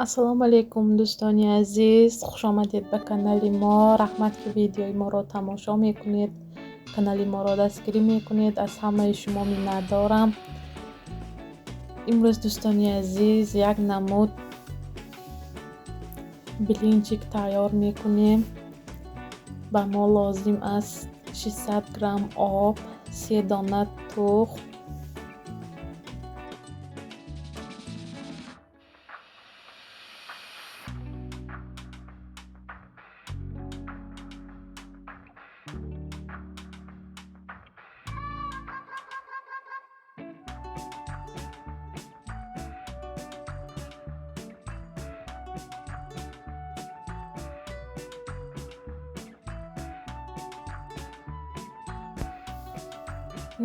ассалому алайкум дӯстони азиз, хушомадед ба канали мо. рахмат ки видеои моро тамошо мекунед, канали моро дастгирӣ мекунед. Аз ҳамаи шумо миннат дорам. имрӯз дӯстони азиз як намуд блинчик тайёр мекунем. ба мо лозим аст 600 грамм об, 3 дона тухм,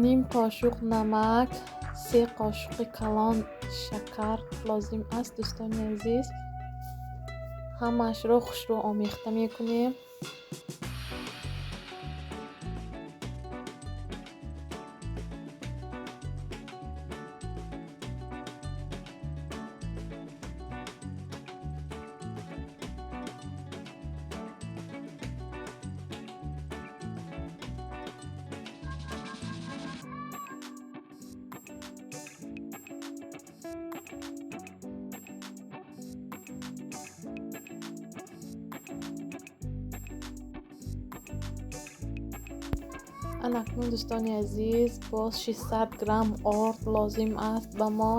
ним қошуқ намак, 3 қошуқи калон шакар лозим аст. дӯстони азиз, ҳамаашро хушрӯ омехта мекунем. анакнун дӯстони азиз, боз 600 грамм орд лозим аст ба мо.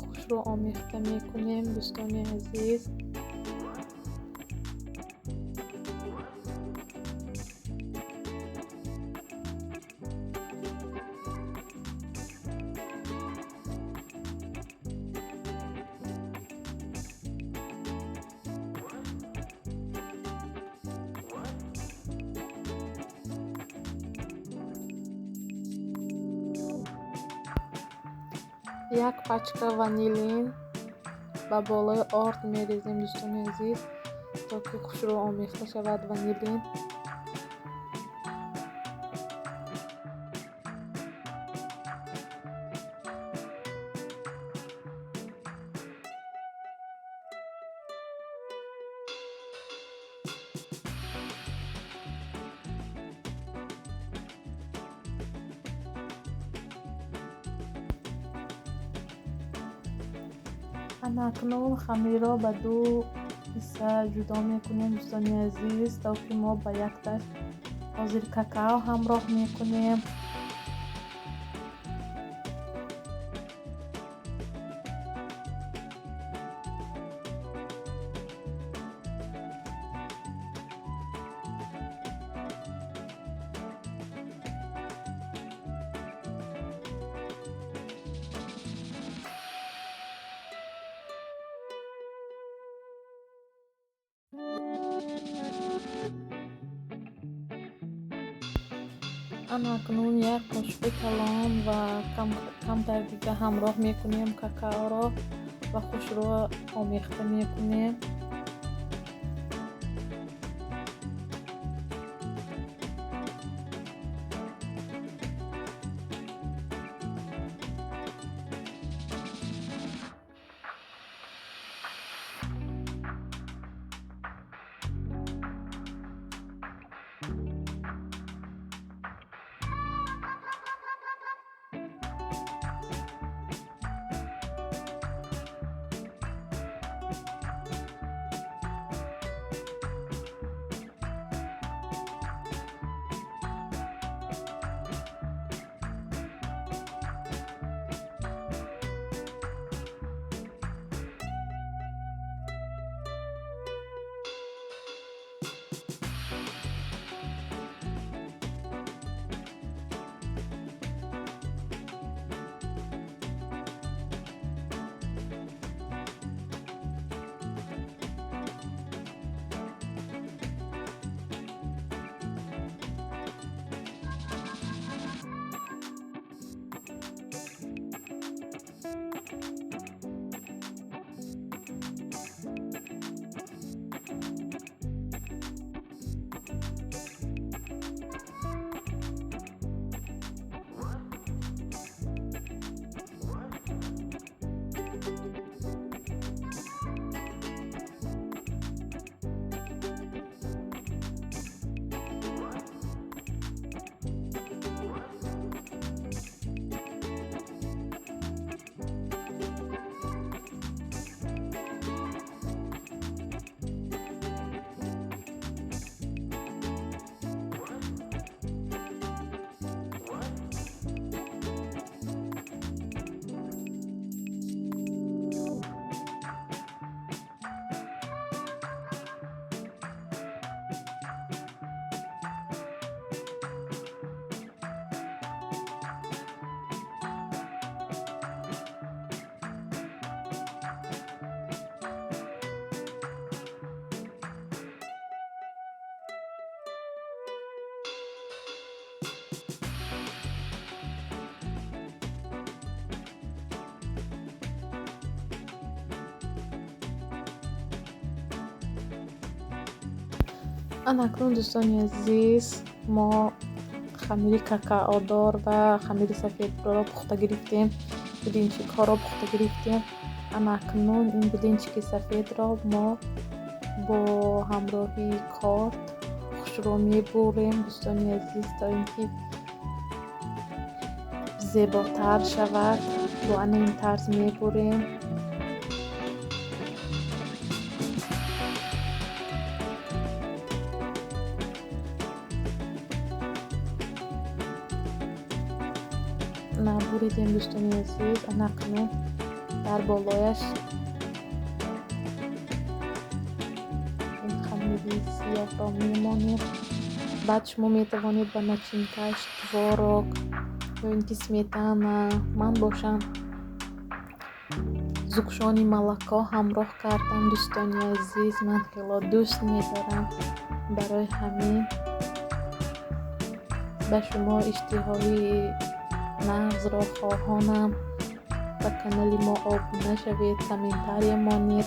хушрӯ омехта мекунем дӯстони азиз. як пачка ванилин ба болои орд мерезем дӯстони азиз, то ки хушрӯ омехта шавад ванилин. анакнун хамирро ба ду ҳисса ҷудо мекунем дӯстони азиз, то ки мо ба як даст ҳозир какао ҳамроҳ мекунем. анакнун як қошуқи калон ва камтар дига ҳамроҳ мекунем какаоро ва хушрӯ омехта мекунем. اکنون دوستان عزیز ما خمیر کاکائودار و خمیر سفید را پخته گرفتیم، بلینچیک ها را پخته گرفتیم. اکنون این بلینچیک سفید را ما با همراهی کارد خوش را میبریم دوستان عزیز تا اینکه زیباتر شود. با این طرز میبریم. نبریدیم دوستان عزیز. اکنون در بالایش این خمیری سیاه را میمانیم. بعد شما میتوانید به نچینکش، تворог یا اینکه سمیتانا من باشم زوکشانی ملکا همراه کردم دوستان عزیز. من خیلی دوست میدارم، برای همین به شما اشتهای مغز را خواهانم. به کانال ما آبونه شوید، کامنتاری مانید.